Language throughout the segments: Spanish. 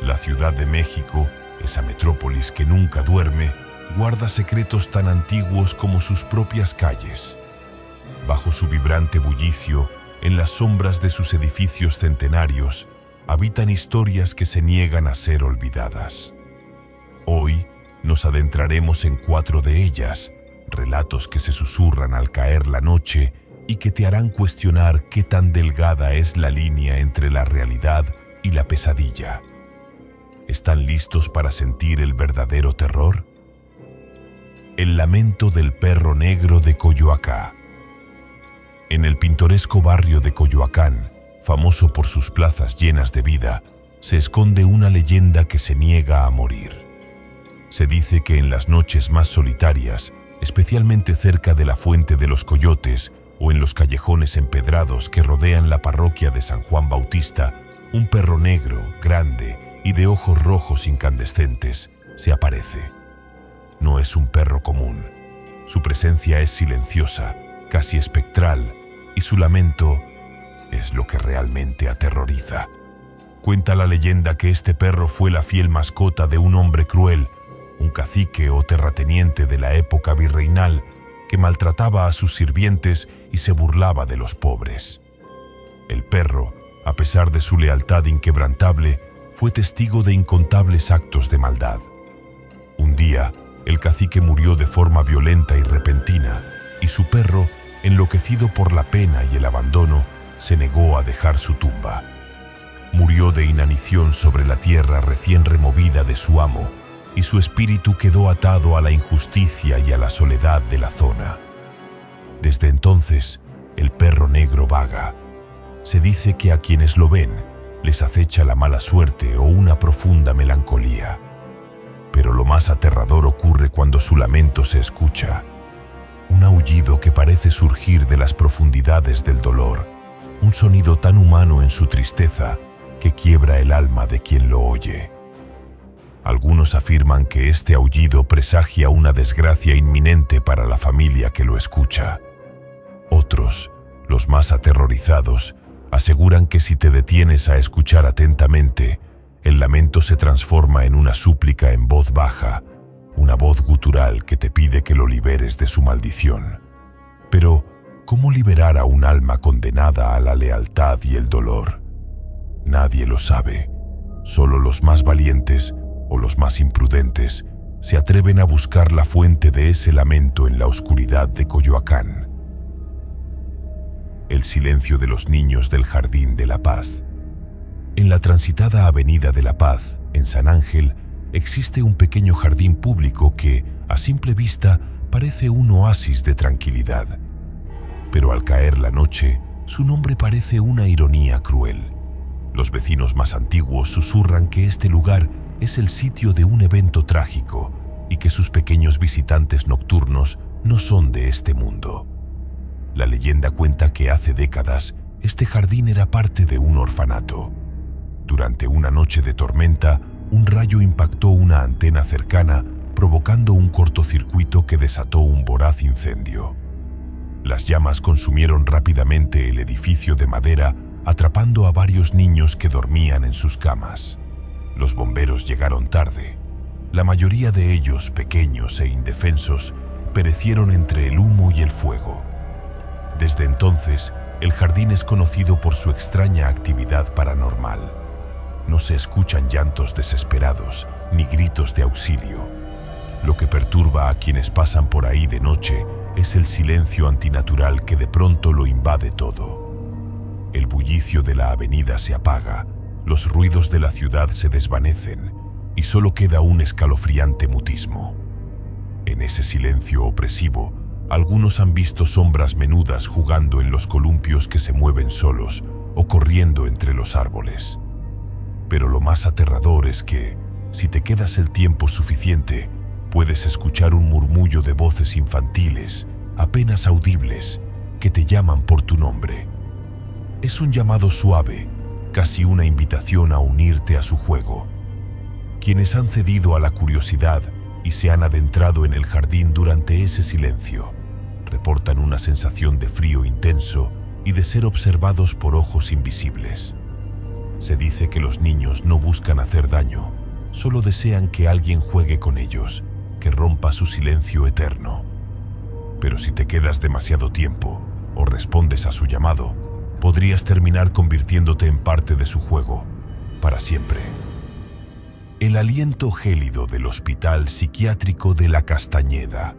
La Ciudad de México, esa metrópolis que nunca duerme, guarda secretos tan antiguos como sus propias calles. Bajo su vibrante bullicio, en las sombras de sus edificios centenarios, habitan historias que se niegan a ser olvidadas. Hoy nos adentraremos en 4 de ellas, relatos que se susurran al caer la noche y que te harán cuestionar qué tan delgada es la línea entre la realidad y la pesadilla. ¿Están listos para sentir el verdadero terror? El lamento del perro negro de Coyoacán. En el pintoresco barrio de Coyoacán, famoso por sus plazas llenas de vida, se esconde una leyenda que se niega a morir. Se dice que en las noches más solitarias, especialmente cerca de la Fuente de los Coyotes o en los callejones empedrados que rodean la parroquia de San Juan Bautista, un perro negro, grande y de ojos rojos incandescentes, se aparece. No es un perro común. Su presencia es silenciosa, casi espectral, y su lamento es lo que realmente aterroriza. Cuenta la leyenda que este perro fue la fiel mascota de un hombre cruel, un cacique o terrateniente de la época virreinal que maltrataba a sus sirvientes y se burlaba de los pobres. El perro, a pesar de su lealtad inquebrantable, fue testigo de incontables actos de maldad. Un día, el cacique murió de forma violenta y repentina, y su perro, enloquecido por la pena y el abandono, se negó a dejar su tumba. Murió de inanición sobre la tierra recién removida de su amo, y su espíritu quedó atado a la injusticia y a la soledad de la zona. Desde entonces, el perro negro vaga. Se dice que a quienes lo ven les acecha la mala suerte o una profunda melancolía. Pero lo más aterrador ocurre cuando su lamento se escucha. Un aullido que parece surgir de las profundidades del dolor, un sonido tan humano en su tristeza que quiebra el alma de quien lo oye. Algunos afirman que este aullido presagia una desgracia inminente para la familia que lo escucha. Otros, los más aterrorizados, aseguran que si te detienes a escuchar atentamente, el lamento se transforma en una súplica en voz baja, una voz gutural que te pide que lo liberes de su maldición. Pero, ¿cómo liberar a un alma condenada a la lealtad y el dolor? Nadie lo sabe. Solo los más valientes o los más imprudentes se atreven a buscar la fuente de ese lamento en la oscuridad de Coyoacán. El silencio de los niños del Jardín de la Paz. En la transitada Avenida de la Paz, en San Ángel, existe un pequeño jardín público que, a simple vista, parece un oasis de tranquilidad. Pero al caer la noche, su nombre parece una ironía cruel. Los vecinos más antiguos susurran que este lugar es el sitio de un evento trágico y que sus pequeños visitantes nocturnos no son de este mundo. La leyenda cuenta que hace décadas este jardín era parte de un orfanato. Durante una noche de tormenta, un rayo impactó una antena cercana, provocando un cortocircuito que desató un voraz incendio. Las llamas consumieron rápidamente el edificio de madera, atrapando a varios niños que dormían en sus camas. Los bomberos llegaron tarde. La mayoría de ellos, pequeños e indefensos, perecieron entre el humo y el fuego. Desde entonces, el jardín es conocido por su extraña actividad paranormal. No se escuchan llantos desesperados ni gritos de auxilio. Lo que perturba a quienes pasan por ahí de noche es el silencio antinatural que de pronto lo invade todo. El bullicio de la avenida se apaga, los ruidos de la ciudad se desvanecen y solo queda un escalofriante mutismo. En ese silencio opresivo, algunos han visto sombras menudas jugando en los columpios que se mueven solos o corriendo entre los árboles. Pero lo más aterrador es que, si te quedas el tiempo suficiente, puedes escuchar un murmullo de voces infantiles, apenas audibles, que te llaman por tu nombre. Es un llamado suave, casi una invitación a unirte a su juego. Quienes han cedido a la curiosidad y se han adentrado en el jardín durante ese silencio, reportan una sensación de frío intenso y de ser observados por ojos invisibles. Se dice que los niños no buscan hacer daño, solo desean que alguien juegue con ellos, que rompa su silencio eterno. Pero si te quedas demasiado tiempo o respondes a su llamado, podrías terminar convirtiéndote en parte de su juego, para siempre. El aliento gélido del Hospital Psiquiátrico de la Castañeda.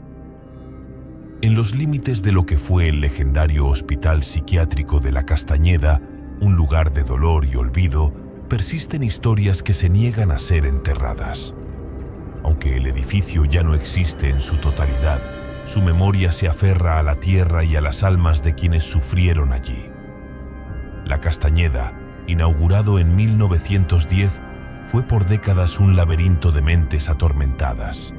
En los límites de lo que fue el legendario Hospital Psiquiátrico de la Castañeda, un lugar de dolor y olvido, persisten historias que se niegan a ser enterradas. Aunque el edificio ya no existe en su totalidad, su memoria se aferra a la tierra y a las almas de quienes sufrieron allí. La Castañeda, inaugurado en 1910, fue por décadas un laberinto de mentes atormentadas.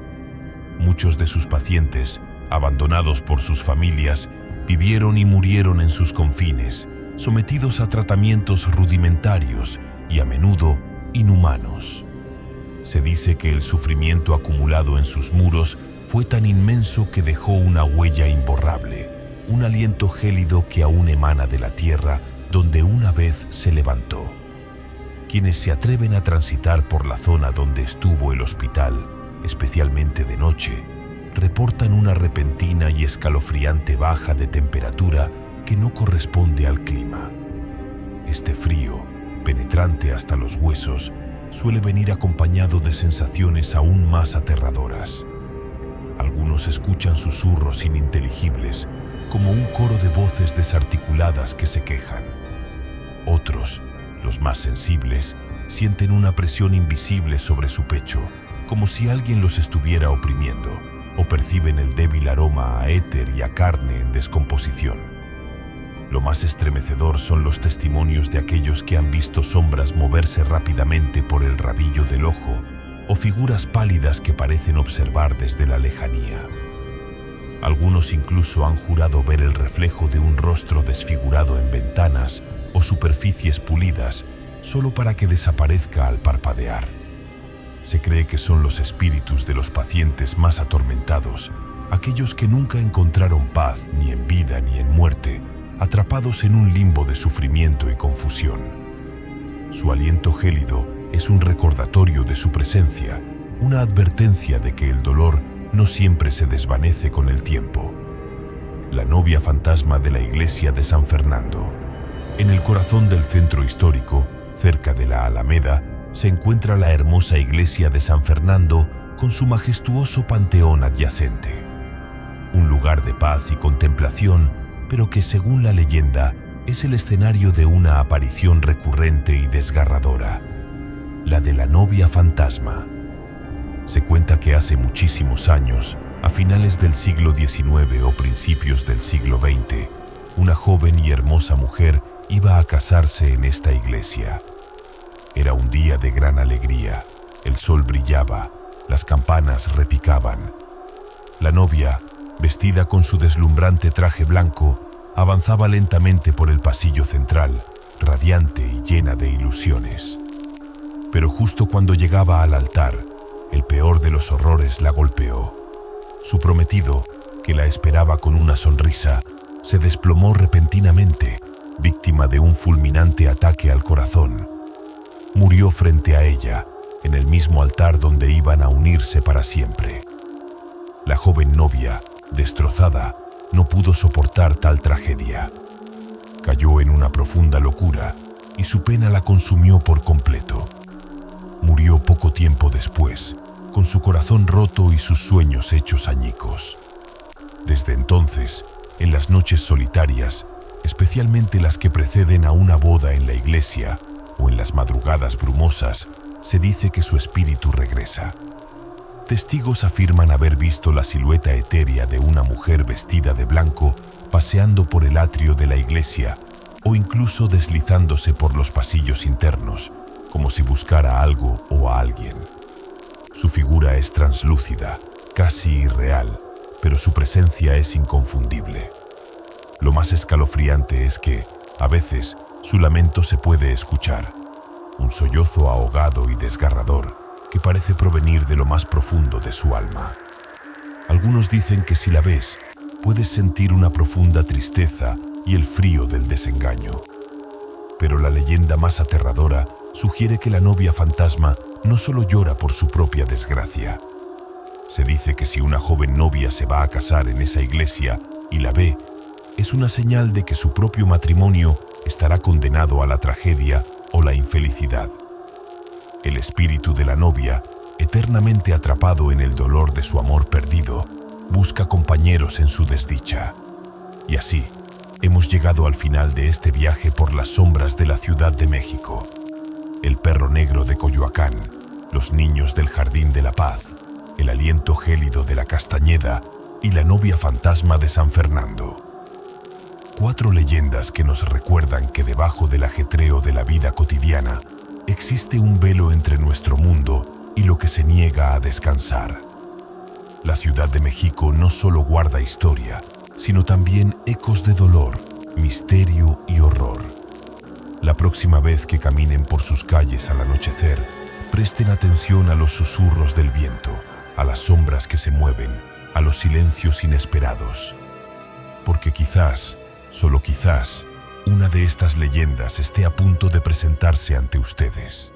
Muchos de sus pacientes, abandonados por sus familias, vivieron y murieron en sus confines, sometidos a tratamientos rudimentarios y a menudo inhumanos. Se dice que el sufrimiento acumulado en sus muros fue tan inmenso que dejó una huella imborrable, un aliento gélido que aún emana de la tierra donde una vez se levantó. Quienes se atreven a transitar por la zona donde estuvo el hospital, especialmente de noche, reportan una repentina y escalofriante baja de temperatura que no corresponde al clima. Este frío, penetrante hasta los huesos, suele venir acompañado de sensaciones aún más aterradoras. Algunos escuchan susurros ininteligibles, como un coro de voces desarticuladas que se quejan. Otros, los más sensibles, sienten una presión invisible sobre su pecho, como si alguien los estuviera oprimiendo, o perciben el débil aroma a éter y a carne en descomposición. Lo más estremecedor son los testimonios de aquellos que han visto sombras moverse rápidamente por el rabillo del ojo o figuras pálidas que parecen observar desde la lejanía. Algunos incluso han jurado ver el reflejo de un rostro desfigurado en ventanas o superficies pulidas solo para que desaparezca al parpadear. Se cree que son los espíritus de los pacientes más atormentados, aquellos que nunca encontraron paz ni en vida ni en muerte, atrapados en un limbo de sufrimiento y confusión. Su aliento gélido es un recordatorio de su presencia, una advertencia de que el dolor no siempre se desvanece con el tiempo. La novia fantasma de la iglesia de San Fernando. En el corazón del centro histórico, cerca de la Alameda, se encuentra la hermosa iglesia de San Fernando con su majestuoso panteón adyacente. Un lugar de paz y contemplación, pero que según la leyenda es el escenario de una aparición recurrente y desgarradora, la de la novia fantasma. Se cuenta que hace muchísimos años, a finales del siglo XIX o principios del siglo XX, una joven y hermosa mujer iba a casarse en esta iglesia. Era un día de gran alegría, el sol brillaba, las campanas repicaban. La novia, vestida con su deslumbrante traje blanco, avanzaba lentamente por el pasillo central, radiante y llena de ilusiones. Pero justo cuando llegaba al altar, el peor de los horrores la golpeó. Su prometido, que la esperaba con una sonrisa, se desplomó repentinamente, víctima de un fulminante ataque al corazón. Murió frente a ella, en el mismo altar donde iban a unirse para siempre. La joven novia, destrozada, no pudo soportar tal tragedia. Cayó en una profunda locura y su pena la consumió por completo. Murió poco tiempo después, con su corazón roto y sus sueños hechos añicos. Desde entonces, en las noches solitarias, especialmente las que preceden a una boda en la iglesia o en las madrugadas brumosas, se dice que su espíritu regresa. Testigos afirman haber visto la silueta etérea de una mujer vestida de blanco paseando por el atrio de la iglesia o incluso deslizándose por los pasillos internos, como si buscara algo o a alguien. Su figura es translúcida, casi irreal, pero su presencia es inconfundible. Lo más escalofriante es que, a veces, su lamento se puede escuchar, un sollozo ahogado y desgarrador que parece provenir de lo más profundo de su alma. Algunos dicen que si la ves, puedes sentir una profunda tristeza y el frío del desengaño. Pero la leyenda más aterradora sugiere que la novia fantasma no solo llora por su propia desgracia. Se dice que si una joven novia se va a casar en esa iglesia y la ve, es una señal de que su propio matrimonio estará condenado a la tragedia o la infelicidad. El espíritu de la novia, eternamente atrapado en el dolor de su amor perdido, busca compañeros en su desdicha. Y así, hemos llegado al final de este viaje por las sombras de la Ciudad de México. El perro negro de Coyoacán, los niños del Jardín de la Paz, el aliento gélido de la Castañeda y la novia fantasma de San Fernando. 4 leyendas que nos recuerdan que debajo del ajetreo de la vida cotidiana existe un velo entre nuestro mundo y lo que se niega a descansar. La Ciudad de México no solo guarda historia, sino también ecos de dolor, misterio y horror. La próxima vez que caminen por sus calles al anochecer, presten atención a los susurros del viento, a las sombras que se mueven, a los silencios inesperados. Porque quizás, solo quizás, una de estas leyendas esté a punto de presentarse ante ustedes.